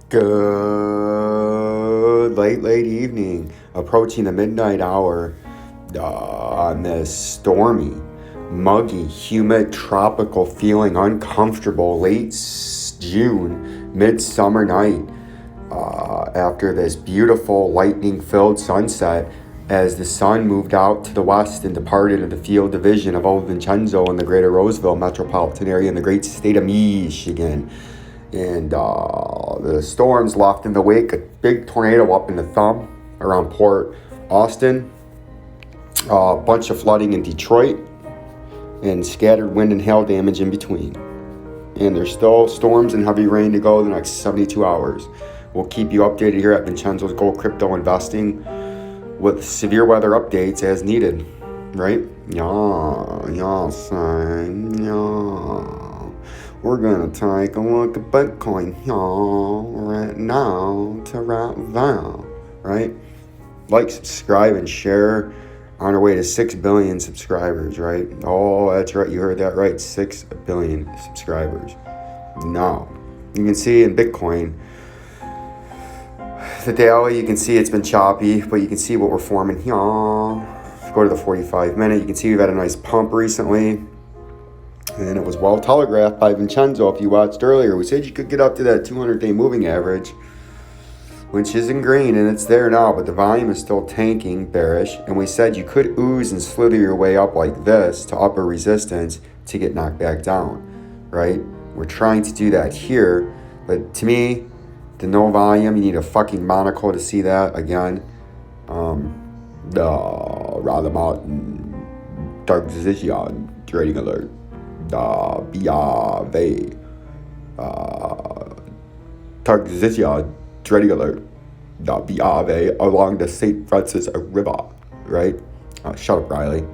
Good late evening, approaching the midnight hour on this stormy, muggy, humid, tropical feeling, uncomfortable late June, midsummer night after this beautiful lightning-filled sunset as the sun moved out to the west and departed of the field division of Old Vincenzo in the greater Roseville metropolitan area in the great state of Michigan. And the storms left in the wake a big tornado up in the thumb around Port Austin, a bunch of flooding in Detroit, and scattered wind and hail damage in between. And there's still storms and heavy rain to go the next 72 hours. We'll keep you updated here at Vincenzo's Gold Crypto Investing with severe weather updates as needed, right? Yeah, son, yeah. We're going to take a look at Bitcoin, y'all, right now to right now, right? Like, subscribe, and share on our way to 6 billion subscribers, right? Oh, that's right. You heard that right. 6 billion subscribers. Now, you can see in Bitcoin, the daily, you can see it's been choppy, but you can see what we're forming here. Go to the 45 minute. You can see we've had a nice pump recently. And it was well telegraphed by Vincenzo. If you watched earlier, we said you could get up to that 200-day moving average, which is in green, and it's there now, but the volume is still tanking, bearish. And we said you could ooze and slither your way up like this to upper resistance to get knocked back down, right? We're trying to do that here, but to me, the no volume, you need a fucking monocle to see that again. Rather about dark position trading alert. BRV target position trading alert. BRV along the St. Francis River, right? Shut up, Riley.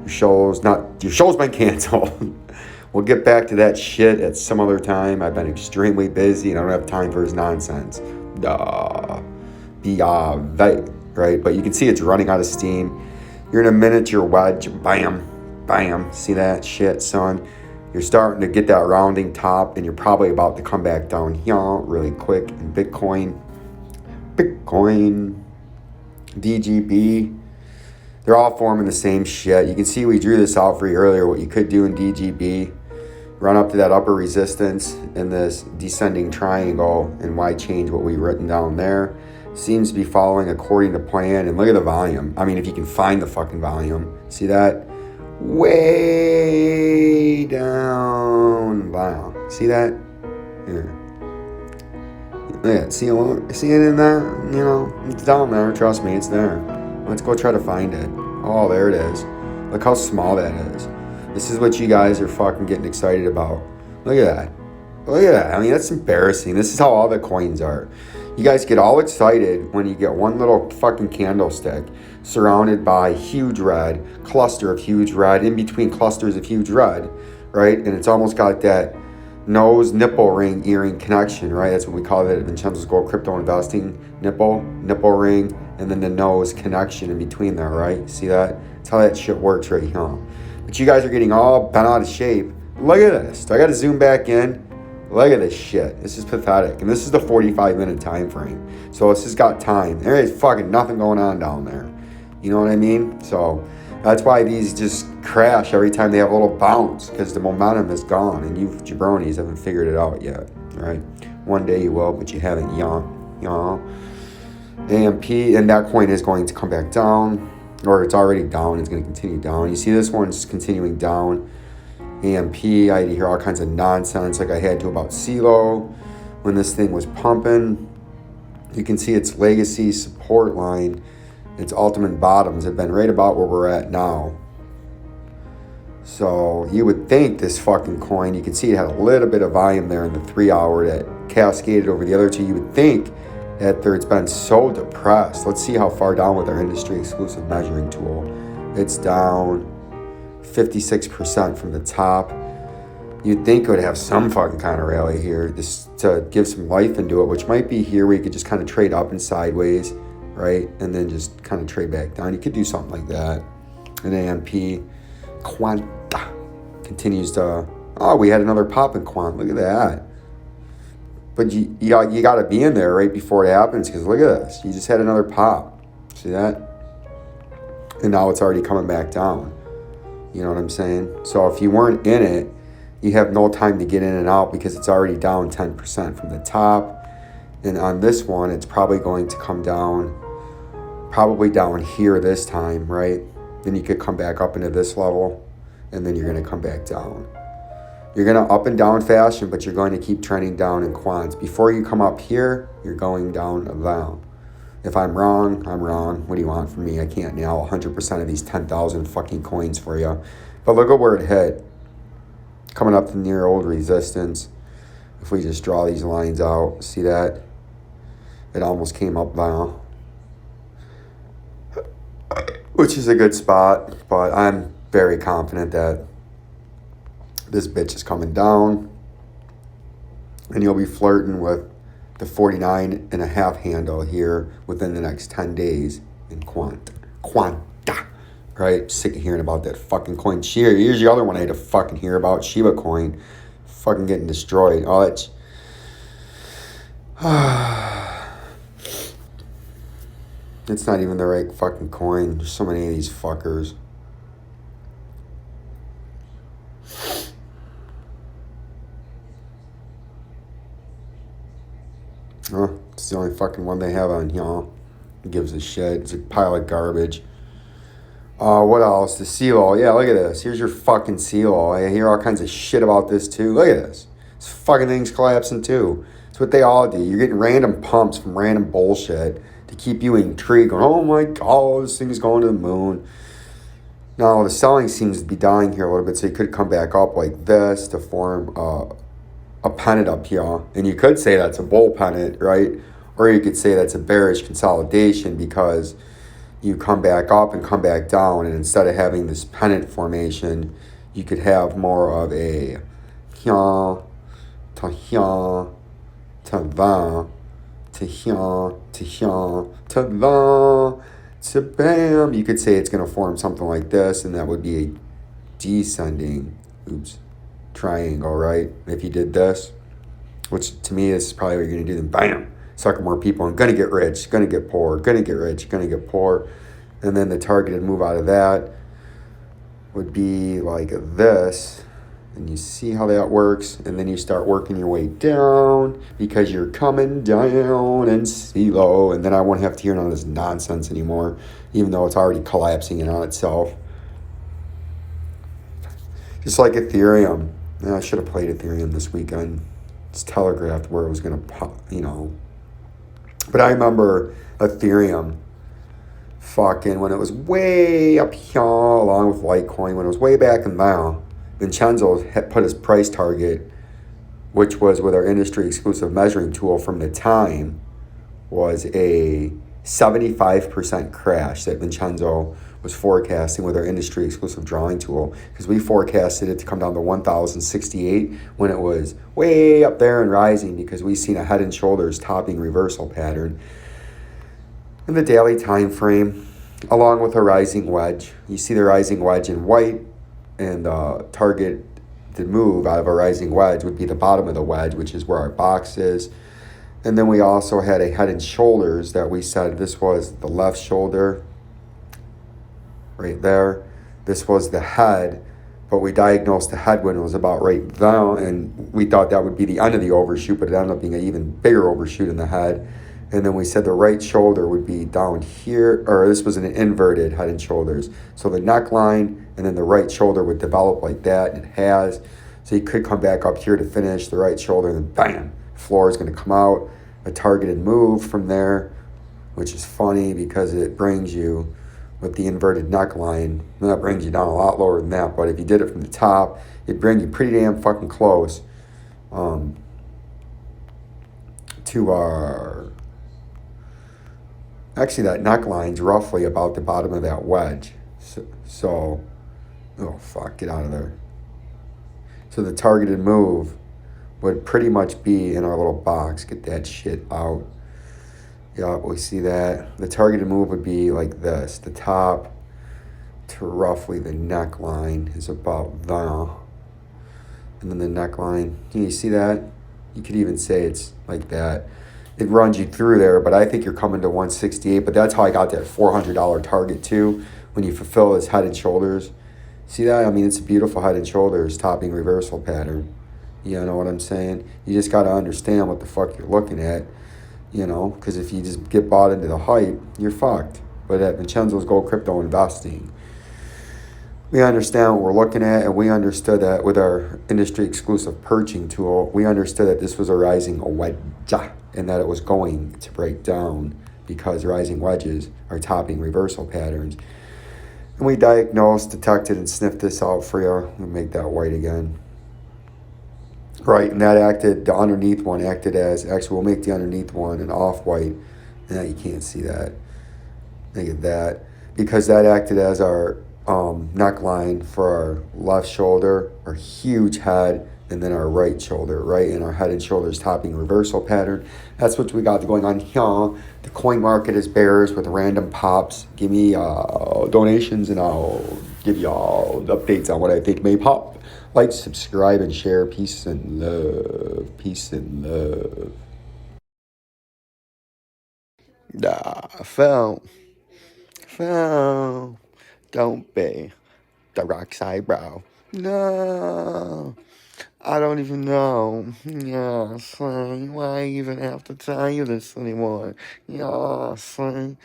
Your show's been canceled. We'll get back to that shit at some other time. I've been extremely busy and I don't have time for his nonsense. BRV, right? But you can see it's running out of steam. You're in a miniature wedge. Bam. Bam. See that shit, son? You're starting to get that rounding top, and you're probably about to come back down here really quick. And Bitcoin, DGB, they're all forming the same shit. You can see we drew this out for you earlier, what you could do in DGB. Run up to that upper resistance in this descending triangle, and why change what we've written down there. Seems to be following according to plan, and look at the volume. I mean, if you can find the fucking volume. See that? Way down. Wow. See that? Here. Yeah, see it in there? You know, it's down there. Trust me, it's there. Let's go try to find it. Oh, there it is. Look how small that is. This is what you guys are fucking getting excited about. Look at that. Look at that. I mean, that's embarrassing. This is how all the coins are. You guys get all excited when you get one little fucking candlestick surrounded by huge red, cluster of huge red, in between clusters of huge red, right? And it's almost got that nose nipple ring earring connection, right? That's what we call it at Vincenzo's Gold Crypto Investing. Nipple ring, and then the nose connection in between there, right? See that? That's how that shit works right here. But you guys are getting all bent out of shape. Look at this. I got to zoom back in. Look at this shit. This is pathetic. And this is the 45-minute time frame. So this has got time. There is fucking nothing going on down there. You know what I mean? So that's why these just crash every time they have a little bounce, because the momentum is gone, and you jabronis haven't figured it out yet, right? One day you will, but you haven't yet. AMP, and that coin is going to come back down, or it's already down. It's going to continue down. You see this one's continuing down. AMP, I had to hear all kinds of nonsense like I had to about CELO when this thing was pumping. You can see its legacy support line, its ultimate bottoms have been right about where we're at now. So you would think this fucking coin, you can see it had a little bit of volume there in the 3 hour that cascaded over the other two. You would think that it's been so depressed. Let's see how far down with our industry exclusive measuring tool. It's down 56% from the top. You'd think it would have some fucking kind of rally here just to give some life into it, which might be here where you could just kind of trade up and sideways, right? And then just kind of trade back down. You could do something like that. And AMP, Quanta continues to, oh, we had another pop in Quant. Look at that. But you got to be in there right before it happens, because look at this. You just had another pop. See that? And now it's already coming back down. You know what I'm saying? So if you weren't in it, you have no time to get in and out because it's already down 10% from the top. And on this one, it's probably going to come down, probably down here this time, right? Then you could come back up into this level, and then you're going to come back down. You're going to up and down fashion, but you're going to keep trending down in quants. Before you come up here, you're going down. If I'm wrong, I'm wrong. What do you want from me? I can't nail 100% of these 10,000 fucking coins for you. But look at where it hit. Coming up to near old resistance. If we just draw these lines out, see that? It almost came up now. Which is a good spot, but I'm very confident that this bitch is coming down. And you'll be flirting with the 49.5 handle here within the next 10 days in Quanta. Right? Sick of hearing about that fucking coin. Here's the other one I had to fucking hear about. Shiba coin. Fucking getting destroyed. Oh, that's... It's not even the right fucking coin. There's so many of these fuckers. Oh, it's the only fucking one they have on here. It gives a shit. It's a pile of garbage. What else? The CELO. Yeah, look at this. Here's your fucking CELO. I hear all kinds of shit about this too. Look at this. This fucking thing's collapsing too. It's what they all do. You're getting random pumps from random bullshit to keep you intrigued. Going, oh my god, this thing's going to the moon. Now, the selling seems to be dying here a little bit, so you could come back up like this to form a pennant up here. And you could say that's a bull pennant, right? Or you could say that's a bearish consolidation because you come back up and come back down, and instead of having this pennant formation, you could have more of a here to here to there to here to here to there to bam. You could say it's going to form something like this, and that would be a descending triangle, right? If you did this, which to me is probably what you're going to do, then bam, sucker more people and gonna get rich, gonna get poor, gonna get rich, gonna get poor. And then the targeted move out of that would be like this. And you see how that works. And then you start working your way down because you're coming down and CELO. And then I won't have to hear none of this nonsense anymore, even though it's already collapsing in on itself. Just like Ethereum. I should have played Ethereum this weekend. It's telegraphed where it was going to pop, But I remember Ethereum fucking when it was way up here along with Litecoin, when it was way back in there, Vincenzo had put his price target, which was with our industry exclusive measuring tool from the time, was a 75% crash that Vincenzo was forecasting with our industry exclusive drawing tool, because we forecasted it to come down to 1,068 when it was way up there and rising, because we seen a head and shoulders topping reversal pattern in the daily time frame, along with a rising wedge. You see the rising wedge in white, and the target to move out of a rising wedge would be the bottom of the wedge, which is where our box is. And then we also had a head and shoulders that we said this was the left shoulder right there. This was the head, but we diagnosed the head when it was about right there, and we thought that would be the end of the overshoot, but it ended up being an even bigger overshoot in the head. And then we said the right shoulder would be down here, or this was an inverted head and shoulders. So the neckline and then the right shoulder would develop like that, and it has. So you could come back up here to finish the right shoulder, and then bam, floor is going to come out. A targeted move from there, which is funny because it brings you with the inverted neckline. That brings you down a lot lower than that, but if you did it from the top, it'd bring you pretty damn fucking close to our... Actually, that neckline's roughly about the bottom of that wedge. So oh fuck, get out of there. So the targeted move would pretty much be in our little box. Get that shit out. Yeah, we see that. The targeted move would be like this. The top to roughly the neckline is about there. And then the neckline, can you see that? You could even say it's like that. It runs you through there, but I think you're coming to 168. But that's how I got that $400 target too. When you fulfill this head and shoulders, see that? I mean, it's a beautiful head and shoulders topping reversal pattern. You know what I'm saying? You just got to understand what the fuck you're looking at, because if you just get bought into the hype, you're fucked. But at Vincenzo's Gold Crypto Investing, we understand what we're looking at, and we understood that with our industry exclusive purging tool, we understood that this was a rising wedge and that it was going to break down because rising wedges are topping reversal patterns. And we diagnosed, detected, and sniffed this out for you. We'll make that white again. Right, and that acted, the underneath one acted as, actually we'll make the underneath one an off-white. Now you can't see that. Look at that. Because that acted as our neckline for our left shoulder, our huge head, and then our right shoulder, right? And our head and shoulders topping reversal pattern. That's what we got going on here. The coin market is bears with random pops. Give me donations and I'll give y'all the updates on what I think may pop. Like, subscribe, and share. Peace and love. Peace and love. Phil. Don't be the rock's eyebrow. No. I don't even know. Yeah, son. Why even have to tell you this anymore? Yeah, son.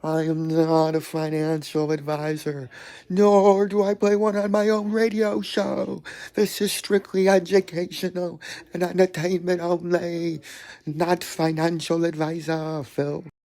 I am not a financial advisor, nor do I play one on my own radio show. This is strictly educational and entertainment only, not financial advisor, Phil.